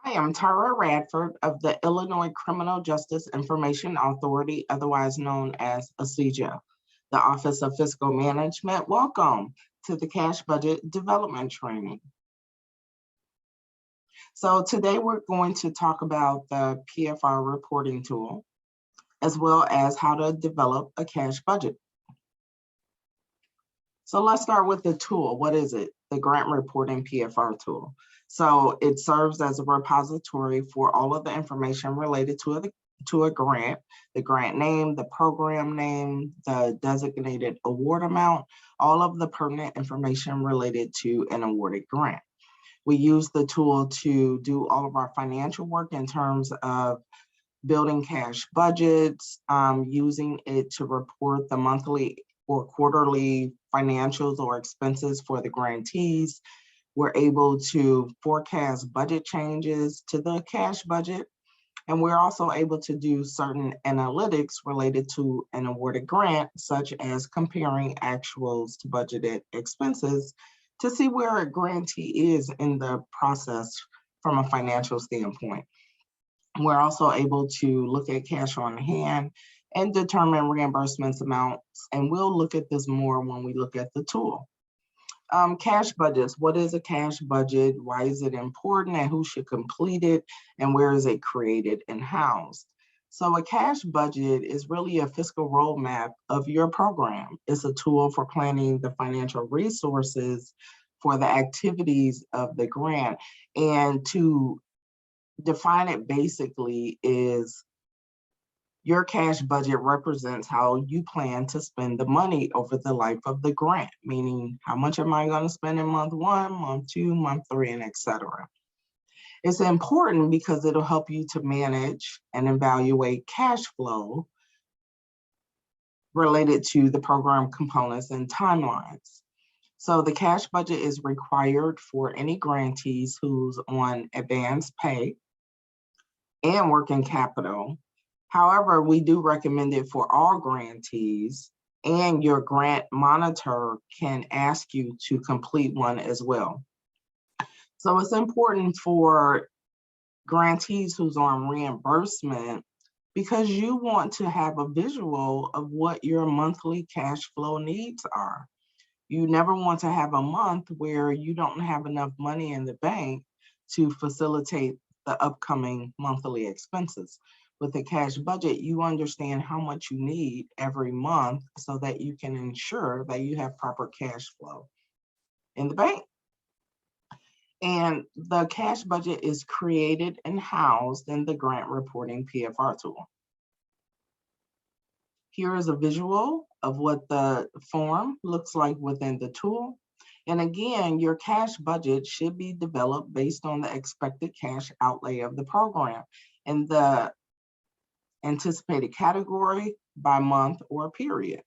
I am Tara Radford of the Illinois Criminal Justice Information Authority, otherwise known as ACJA, the Office of Fiscal Management. Welcome to the Cash Budget Development Training. So today we're going to talk about the PFR reporting tool, as well as how to develop a cash budget. So let's start with the tool. What is it? The Grant Reporting PFR tool. So it serves as a repository for all of the information related to a grant, the grant name, the program name, the designated award amount, all of the pertinent information related to an awarded grant. We use the tool to do all of our financial work in terms of building cash budgets, using it to report the monthly or quarterly financials or expenses for the grantees. We're able to forecast budget changes to the cash budget. And we're also able to do certain analytics related to an awarded grant, such as comparing actuals to budgeted expenses to see where a grantee is in the process from a financial standpoint. We're also able to look at cash on hand and determine reimbursements amounts. And we'll look at this more when we look at the tool. Cash budgets. What is a cash budget? Why is it important, and who should complete it, and where is it created and housed? So a cash budget is really a fiscal roadmap of your program. It's a tool for planning the financial resources for the activities of the grant. And to define it basically is your cash budget represents how you plan to spend the money over the life of the grant, meaning how much am I going to spend in month 1, month 2, month 3, and etc. It's important because it'll help you to manage and evaluate cash flow related to the program components and timelines. So the cash budget is required for any grantees who's on advance pay and working capital. However, we do recommend it for all grantees, and your grant monitor can ask you to complete one as well. So it's important for grantees who's on reimbursement because you want to have a visual of what your monthly cash flow needs are. You never want to have a month where you don't have enough money in the bank to facilitate the upcoming monthly expenses. With a cash budget, you understand how much you need every month so that you can ensure that you have proper cash flow in the bank. And the cash budget is created and housed in the Grant Reporting PFR tool. Here is a visual of what the form looks like within the tool. And again, your cash budget should be developed based on the expected cash outlay of the program and the anticipated category by month or period.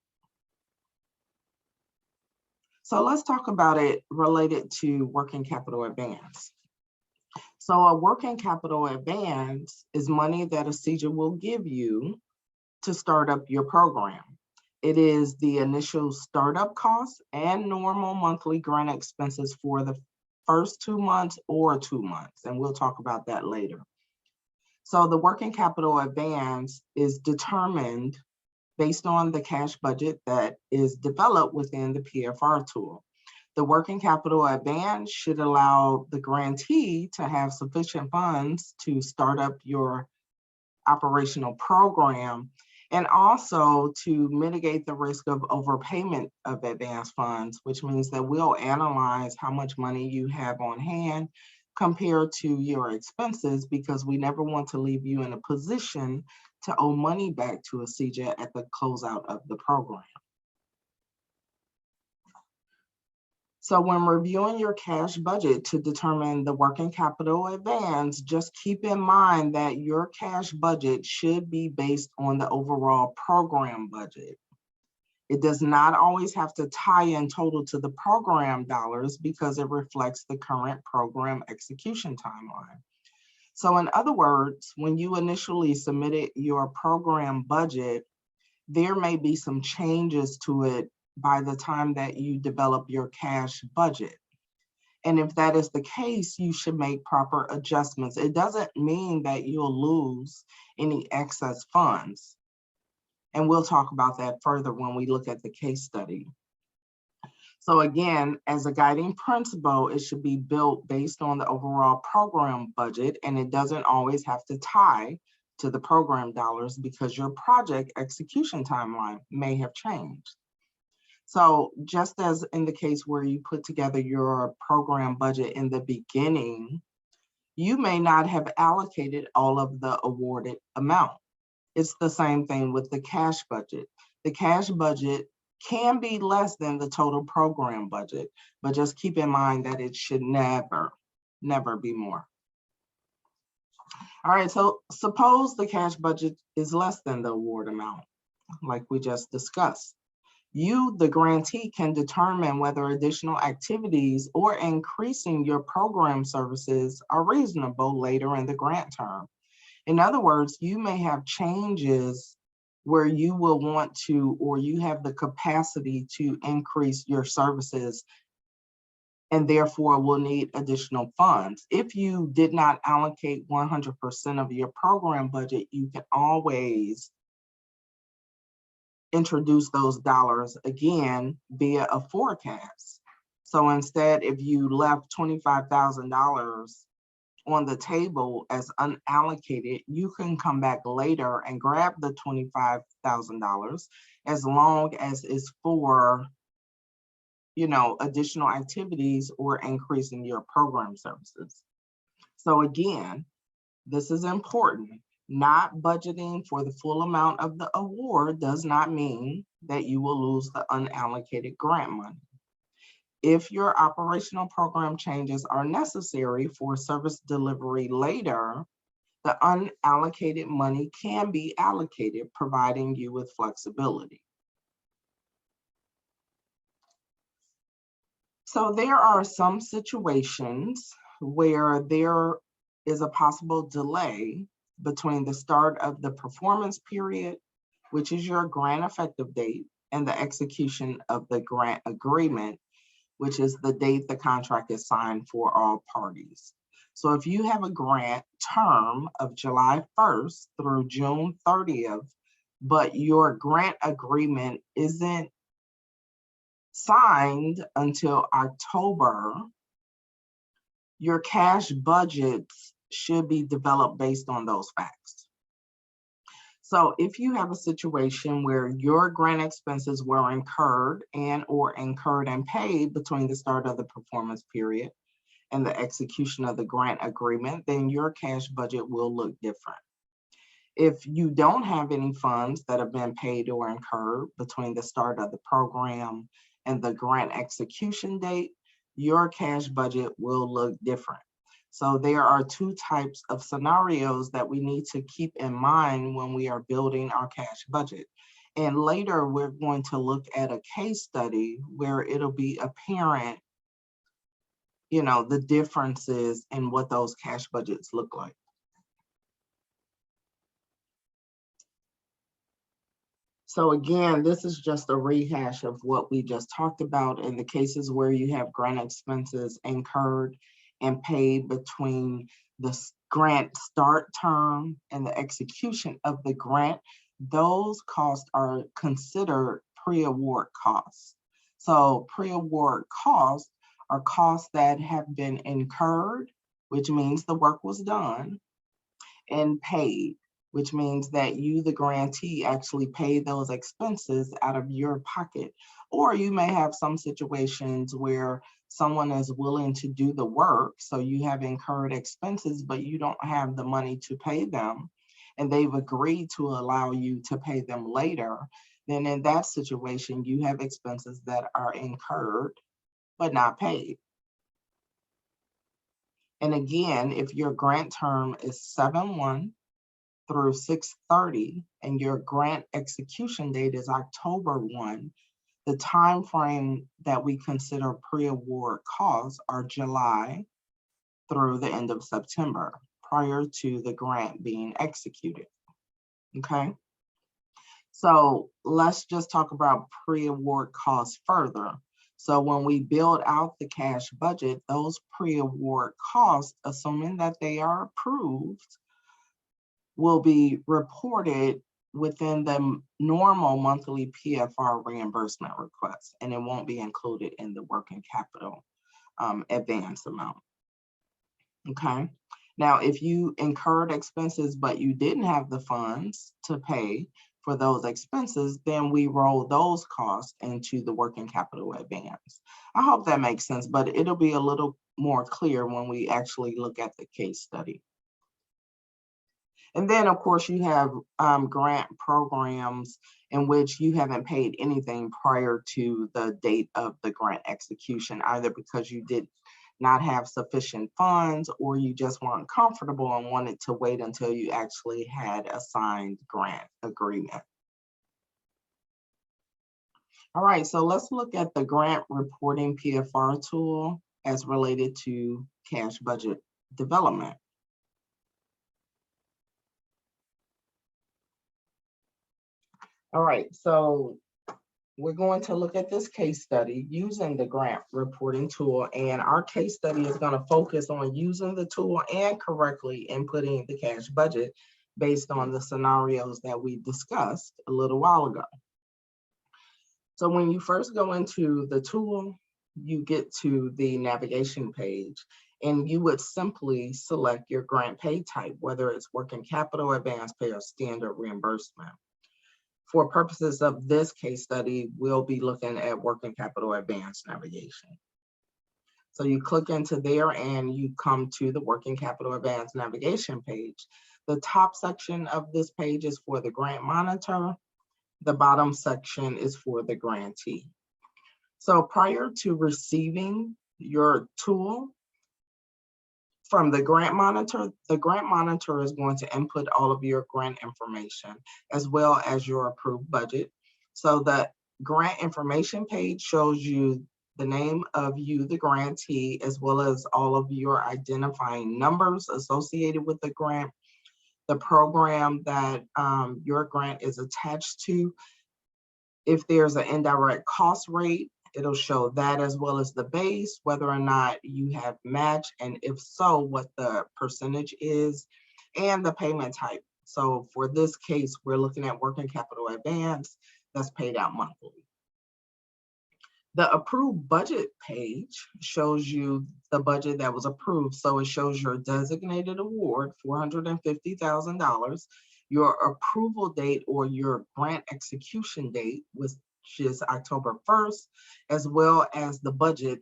So let's talk about it related to working capital advance. So a working capital advance is money that ACJA will give you to start up your program. It is the initial startup costs and normal monthly grant expenses for the first 2 months or 2 months, and we'll talk about that later. So the working capital advance is determined based on the cash budget that is developed within the PFR tool. The working capital advance should allow the grantee to have sufficient funds to start up your operational program, and also to mitigate the risk of overpayment of advance funds, which means that we'll analyze how much money you have on hand compared to your expenses, because we never want to leave you in a position to owe money back to ACJA at the closeout of the program. So when reviewing your cash budget to determine the working capital advance, just keep in mind that your cash budget should be based on the overall program budget. It does not always have to tie in total to the program dollars because it reflects the current program execution timeline. So in other words, when you initially submitted your program budget, there may be some changes to it by the time that you develop your cash budget. And if that is the case, you should make proper adjustments. It doesn't mean that you'll lose any excess funds. And we'll talk about that further when we look at the case study. So again, as a guiding principle, it should be built based on the overall program budget, and it doesn't always have to tie to the program dollars because your project execution timeline may have changed. So just as in the case where you put together your program budget in the beginning, you may not have allocated all of the awarded amount. It's the same thing with the cash budget. The cash budget can be less than the total program budget, but just keep in mind that it should never be more. All right, so suppose the cash budget is less than the award amount, like we just discussed. You, the grantee, can determine whether additional activities or increasing your program services are reasonable later in the grant term. In other words, you may have changes where you will want to, or you have the capacity to increase your services and therefore will need additional funds. If you did not allocate 100% of your program budget, you can always introduce those dollars again via a forecast. So instead, if you left $25,000 on the table as unallocated, you can come back later and grab the $25,000 as long as it's for, additional activities or increasing your program services. So again, this is important. Not budgeting for the full amount of the award does not mean that you will lose the unallocated grant money. If your operational program changes are necessary for service delivery later, the unallocated money can be allocated, providing you with flexibility. So there are some situations where there is a possible delay between the start of the performance period, which is your grant effective date, and the execution of the grant agreement, which is the date the contract is signed for all parties. So if you have a grant term of July 1st through June 30th, but your grant agreement isn't signed until October, your cash budgets should be developed based on those facts. So if you have a situation where your grant expenses were incurred and paid between the start of the performance period and the execution of the grant agreement, then your cash budget will look different. If you don't have any funds that have been paid or incurred between the start of the program and the grant execution date, your cash budget will look different. So there are two types of scenarios that we need to keep in mind when we are building our cash budget. And later we're going to look at a case study where it'll be apparent, the differences in what those cash budgets look like. So again, this is just a rehash of what we just talked about in the cases where you have grant expenses incurred and paid between the grant start term and the execution of the grant. Those costs are considered pre-award costs. So pre-award costs are costs that have been incurred, which means the work was done, and paid, which means that you, the grantee, actually pay those expenses out of your pocket. Or you may have some situations where someone is willing to do the work, so you have incurred expenses, but you don't have the money to pay them, and they've agreed to allow you to pay them later. Then in that situation, you have expenses that are incurred, but not paid. And again, if your grant term is 7/1 through 6/30 and your grant execution date is October 1, the time frame that we consider pre-award costs are July through the end of September, prior to the grant being executed. Okay, so let's just talk about pre-award costs further. So when we build out the cash budget, those pre-award costs, assuming that they are approved, will be reported within the normal monthly PFR reimbursement request, and it won't be included in the working capital advance amount. Okay. Now, if you incurred expenses, but you didn't have the funds to pay for those expenses, then we roll those costs into the working capital advance. I hope that makes sense, but it'll be a little more clear when we actually look at the case study. And then, of course, you have grant programs in which you haven't paid anything prior to the date of the grant execution, either because you did not have sufficient funds or you just weren't comfortable and wanted to wait until you actually had a signed grant agreement. All right, so let's look at the grant reporting PFR tool as related to cash budget development. All right, so we're going to look at this case study using the grant reporting tool, and our case study is going to focus on using the tool and correctly inputting the cash budget based on the scenarios that we discussed a little while ago. So when you first go into the tool, you get to the navigation page, and you would simply select your grant pay type, whether it's working capital, advance pay, or standard reimbursement. For purposes of this case study, we'll be looking at working capital advance navigation. So you click into there and you come to the working capital advance navigation page. The top section of this page is for the grant monitor. The bottom section is for the grantee. So prior to receiving your tool from the grant monitor is going to input all of your grant information as well as your approved budget. So the grant information page shows you the name of you, the grantee, as well as all of your identifying numbers associated with the grant, the program that your grant is attached to. If there's an indirect cost rate, it'll show that, as well as the base, whether or not you have matched, and if so, what the percentage is, and the payment type. So for this case, we're looking at working capital advance that's paid out monthly. The approved budget page shows you the budget that was approved. So it shows your designated award, $450,000, your approval date or your grant execution date, which is October 1st, as well as the budget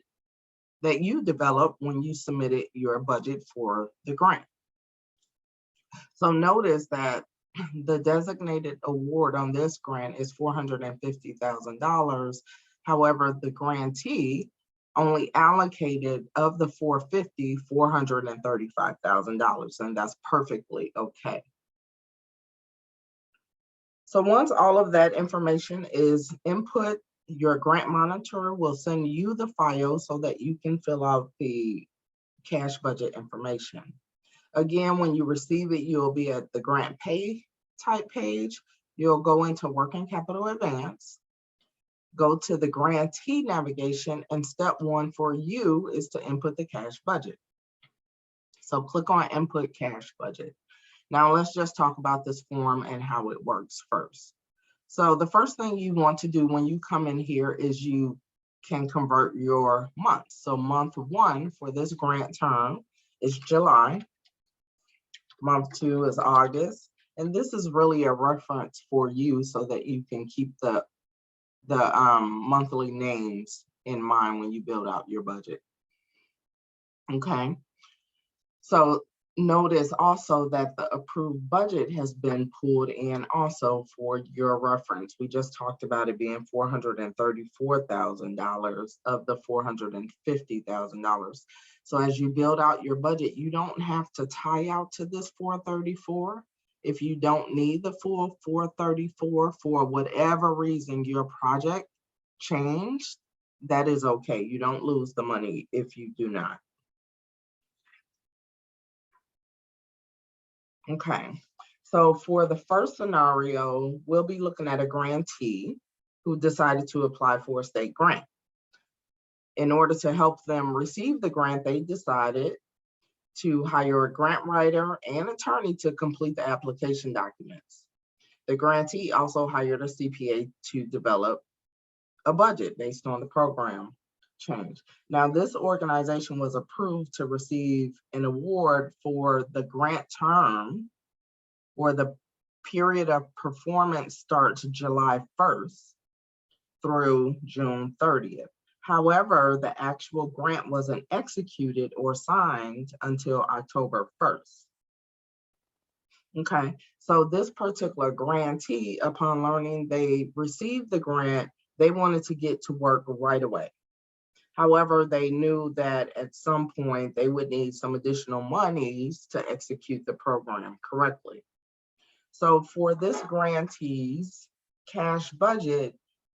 that you developed when you submitted your budget for the grant. So notice that the designated award on this grant is $450,000. However, the grantee only allocated of the $450,000, $435,000, and that's perfectly okay. So once all of that information is input, your grant monitor will send you the file so that you can fill out the cash budget information. Again, when you receive it, you'll be at the grant pay type page. You'll go into working capital advance, go to the grantee navigation, and step one for you is to input the cash budget. So click on input cash budget. Now let's just talk about this form and how it works first. So the first thing you want to do when you come in here is you can convert your months. So month one for this grant term is July. Month two is August. And this is really a reference for you so that you can keep the monthly names in mind when you build out your budget. Okay. So notice also that the approved budget has been pulled in also for your reference. We just talked about it being $434,000 of the $450,000. So as you build out your budget, you don't have to tie out to this 434. If you don't need the full 434 for whatever reason your project changed, that is okay. You don't lose the money if you do not. Okay, so for the first scenario, we'll be looking at a grantee who decided to apply for a state grant. In order to help them receive the grant, they decided to hire a grant writer and attorney to complete the application documents. The grantee also hired a CPA to develop a budget based on the program change. Now, this organization was approved to receive an award for the grant term, or the period of performance starts July 1st through June 30th. However, the actual grant wasn't executed or signed until October 1st. Okay, so this particular grantee, upon learning they received the grant, they wanted to get to work right away. However, they knew that at some point they would need some additional monies to execute the program correctly. So for this grantee's cash budget,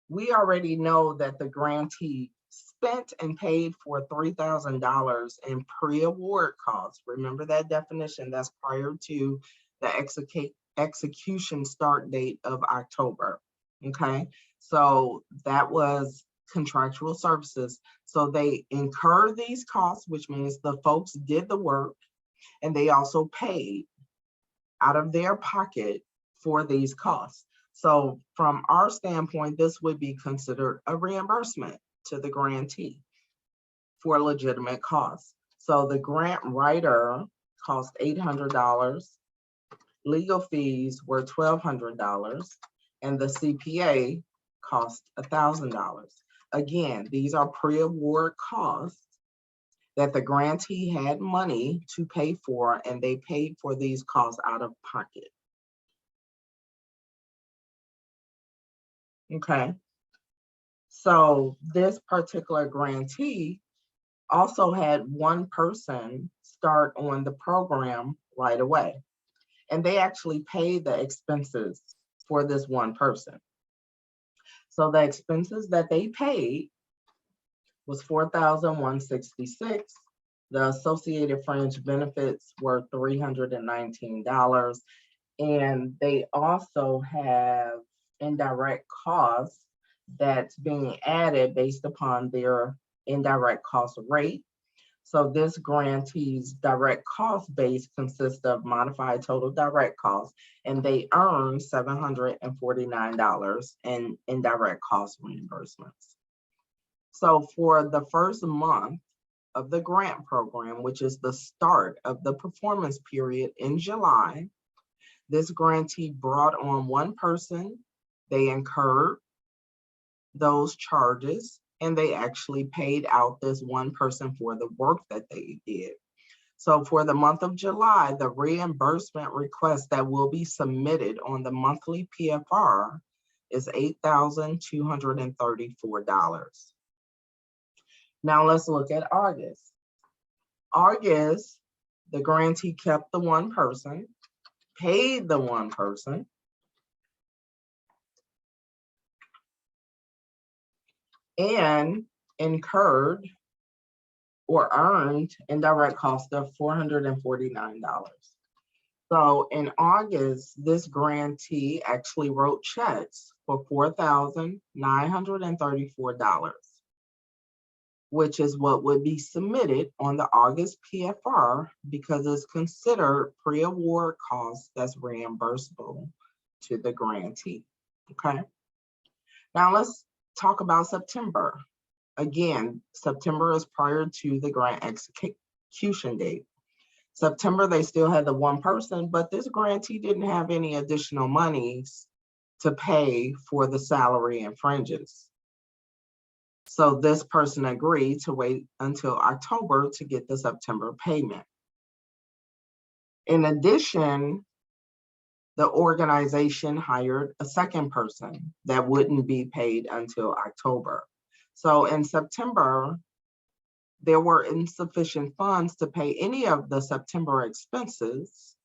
we already know that the grantee spent and paid for $3,000 in pre-award costs. Remember that definition, that's prior to the execution start date of October, okay? So that was contractual services. So they incur these costs, which means the folks did the work, and they also paid out of their pocket for these costs. So from our standpoint, this would be considered a reimbursement to the grantee for legitimate costs. So the grant writer cost $800, legal fees were $1,200, and the CPA cost $1,000. Again, these are pre-award costs that the grantee had money to pay for, and they paid for these costs out of pocket. Okay, so this particular grantee also had one person start on the program right away, and they actually paid the expenses for this one person. So the expenses that they paid was $4,166. The associated fringe benefits were $319. And they also have indirect costs that's being added based upon their indirect cost rate. So this grantee's direct cost base consists of modified total direct costs, and they earn $749 in indirect cost reimbursements. So for the first month of the grant program, which is the start of the performance period in July, this grantee brought on one person, they incurred those charges, and they actually paid out this one person for the work that they did. So for the month of July, the reimbursement request that will be submitted on the monthly PFR is $8,234. Now let's look at August. August, the grantee kept the one person, paid the one person, and incurred or earned indirect cost of $449. So in August, this grantee actually wrote checks for $4,934, which is what would be submitted on the August PFR because it's considered pre-award costs that's reimbursable to the grantee, okay? Now let's talk about September. Again, September is prior to the grant execution date. September, they still had the one person, but this grantee didn't have any additional monies to pay for the salary and fringes. So this person agreed to wait until October to get the September payment. In addition, the organization hired a second person that wouldn't be paid until October. So in September, there were insufficient funds to pay any of the September expenses.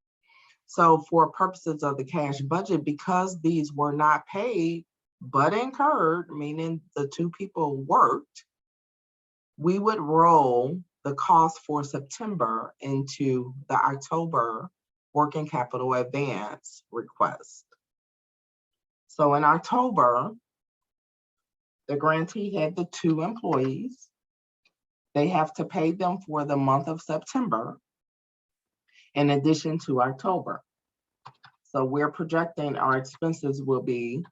So for purposes of the cash budget, because these were not paid but incurred, meaning the two people worked, we would roll the cost for September into the October working capital advance request. So in October, the grantee had the two employees, They have to pay them for the month of September in addition to October. So we're projecting our expenses will be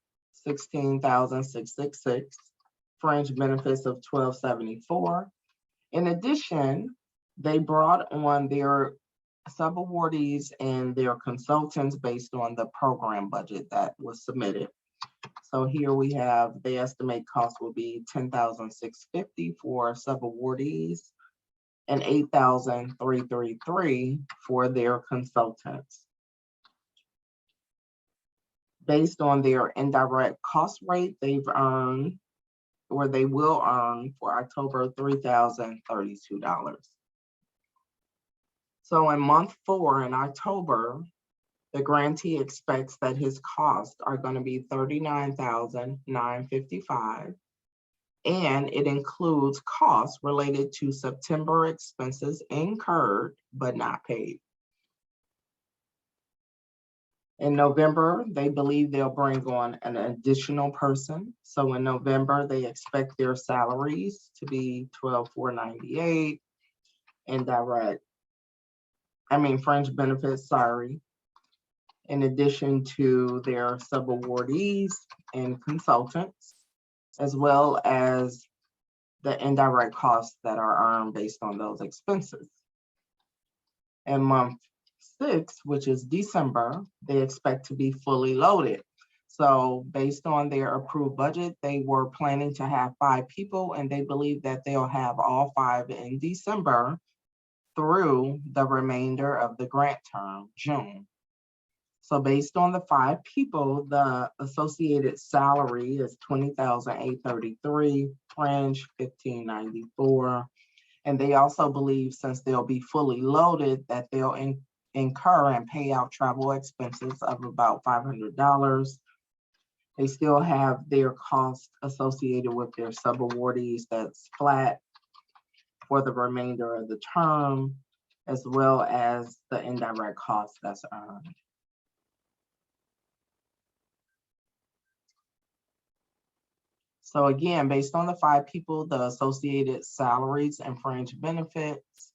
$16,666, fringe benefits of $1,274. In addition, they brought on their subawardees and their consultants based on the program budget that was submitted. So here we have the estimate cost will be $10,650 for subawardees and $8,333 for their consultants. Based on their indirect cost rate, they've earned, or they will earn for October, $3,032. So in month 4 in October, the grantee expects that his costs are going to be $39,955, and it includes costs related to September expenses incurred but not paid. In November, they believe they'll bring on an additional person. So in November, they expect their salaries to be $12,498, fringe benefits, in addition to their subawardees and consultants, as well as the indirect costs that are earned based on those expenses. In month 6, which is December, they expect to be fully loaded. So based on their approved budget, they were planning to have 5 people, and they believe that they'll have all 5 in December through the remainder of the grant term, June. So based on the 5 people, the associated salary is $20,833, fringe $1,594. And they also believe, since they'll be fully loaded, that they'll incur and pay out travel expenses of about $500. They still have their costs associated with their subawardees that's flat for the remainder of the term, as well as the indirect costs that's earned. So again, based on the 5 people, the associated salaries and fringe benefits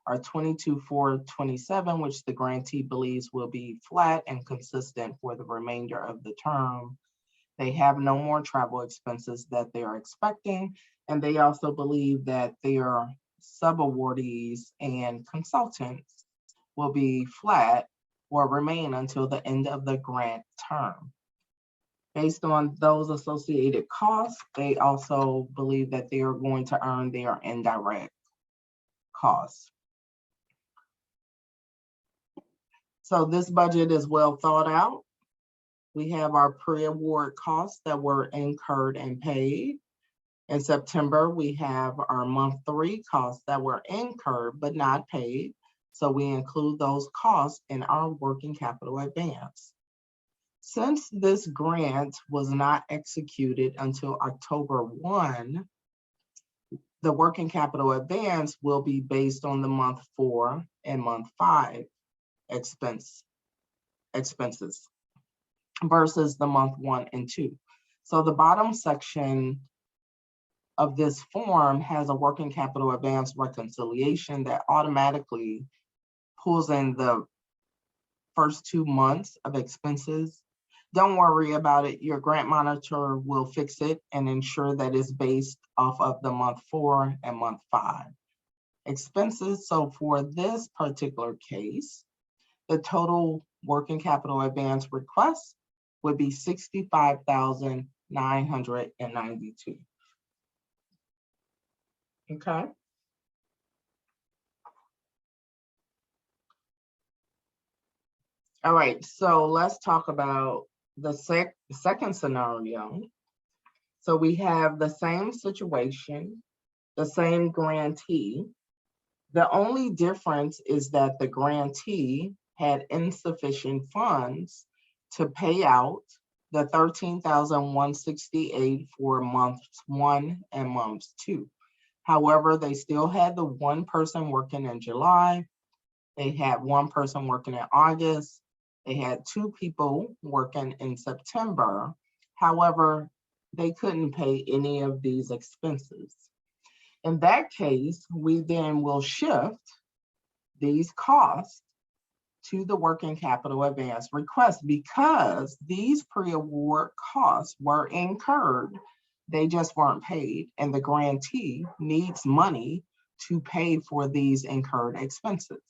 are $22,427, which the grantee believes will be flat and consistent for the remainder of the term. They have no more travel expenses that they are expecting, and they also believe that their subawardees and consultants will be flat or remain until the end of the grant term. Based on those associated costs, they also believe that they are going to earn their indirect costs. So this budget is well thought out. We have our pre-award costs that were incurred and paid. In September, we have our month 3 costs that were incurred but not paid. So we include those costs in our working capital advance. Since this grant was not executed until October 1, the working capital advance will be based on the month 4 and month 5 expenses versus the month 1 and 2. So the bottom section of this form has a working capital advance reconciliation that automatically pulls in the first 2 months of expenses. Don't worry about it. Your grant monitor will fix it and ensure that it's based off of the month 4 and month 5 expenses. So for this particular case, the total working capital advance request would be $65,992. Okay. All right, so let's talk about the second scenario. So we have the same situation, the same grantee. The only difference is that the grantee had insufficient funds to pay out the $13,168 for months 1 and months 2. However, they still had the 1 person working in July. They had 1 person working in August. They had 2 people working in September. However, they couldn't pay any of these expenses. In that case, we then will shift these costs to the working capital advance request because these pre-award costs were incurred. They just weren't paid, and the grantee needs money to pay for these incurred expenses.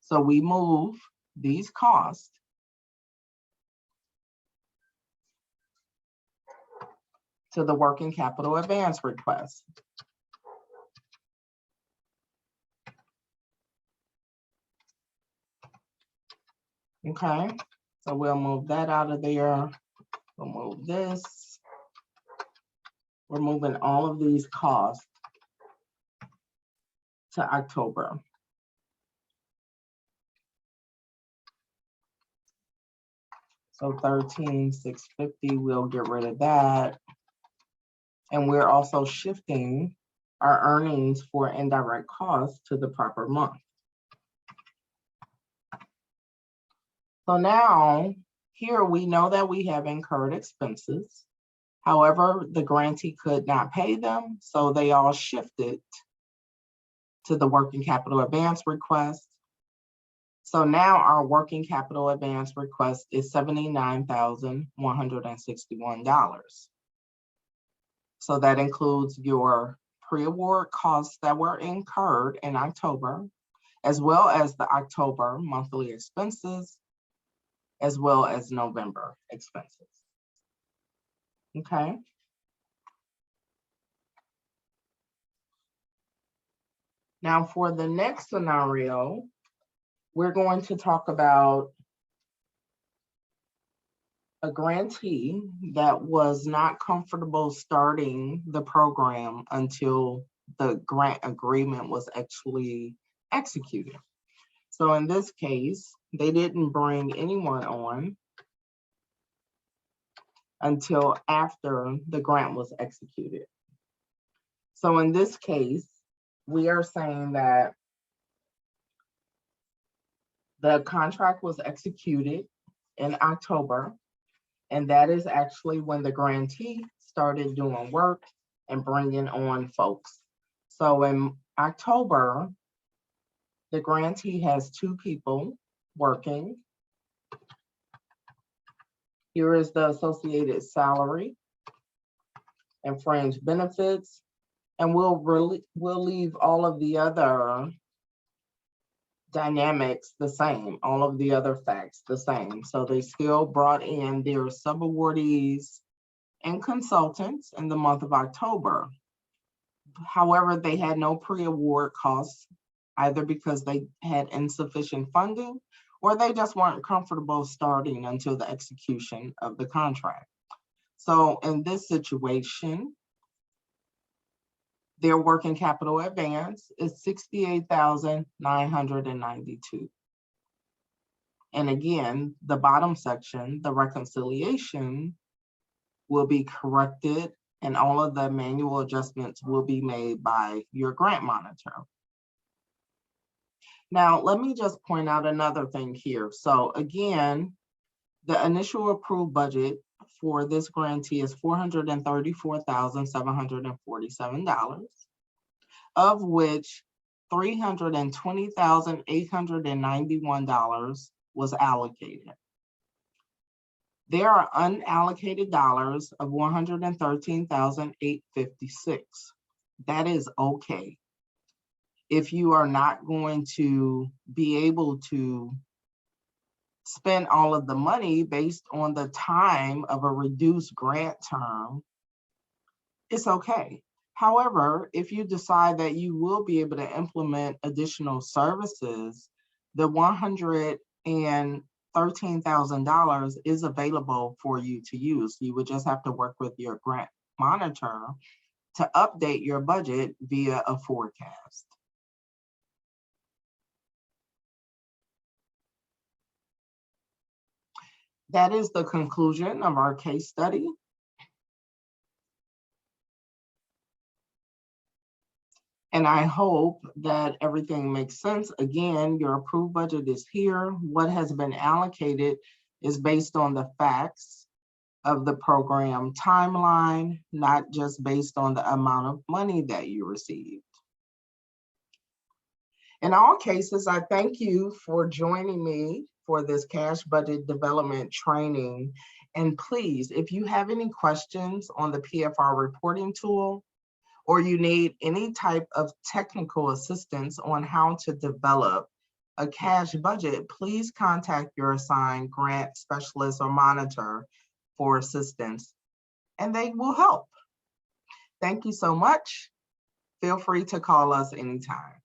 So we move these costs to the working capital advance request. Okay, so we'll move that out of there. We'll move this. We're moving all of these costs to October. So 13,650, we'll get rid of that. And we're also shifting our earnings for indirect costs to the proper month. So now here we know that we have incurred expenses. However, the grantee could not pay them, so they all shifted to the working capital advance request. So now our working capital advance request is $79,161. So that includes your pre-award costs that were incurred in October, as well as the October monthly expenses, as well as November expenses. Okay. Now for the next scenario, we're going to talk about a grantee that was not comfortable starting the program until the grant agreement was actually executed. So in this case, they didn't bring anyone on until after the grant was executed. So in this case, we are saying that the contract was executed in October, and that is actually when the grantee started doing work and bringing on folks. So in October, the grantee has 2 people working. Here is the associated salary and fringe benefits, and we'll leave all of the other dynamics the same, all of the other facts the same. So they still brought in their subawardees and consultants in the month of October. However, they had no pre-award costs, either because they had insufficient funding or they just weren't comfortable starting until the execution of the contract. So in this situation, their working capital advance is $68,992. And again, the bottom section, the reconciliation, will be corrected and all of the manual adjustments will be made by your grant monitor. Now, let me just point out another thing here. So again, the initial approved budget for this grantee is $434,747, of which $320,891 was allocated. There are unallocated dollars of $113,856. That is okay. If you are not going to be able to spend all of the money based on the time of a reduced grant term, it's okay. However, if you decide that you will be able to implement additional services, the $113,000 is available for you to use. You would just have to work with your grant monitor to update your budget via a forecast. That is the conclusion of our case study. And I hope that everything makes sense. Again, your approved budget is here. What has been allocated is based on the facts of the program timeline, not just based on the amount of money that you received. In all cases, I thank you for joining me for this cash budget development training. And please, if you have any questions on the PFR reporting tool, or you need any type of technical assistance on how to develop a cash budget, please contact your assigned grant specialist or monitor for assistance, and they will help. Thank you so much. Feel free to call us anytime.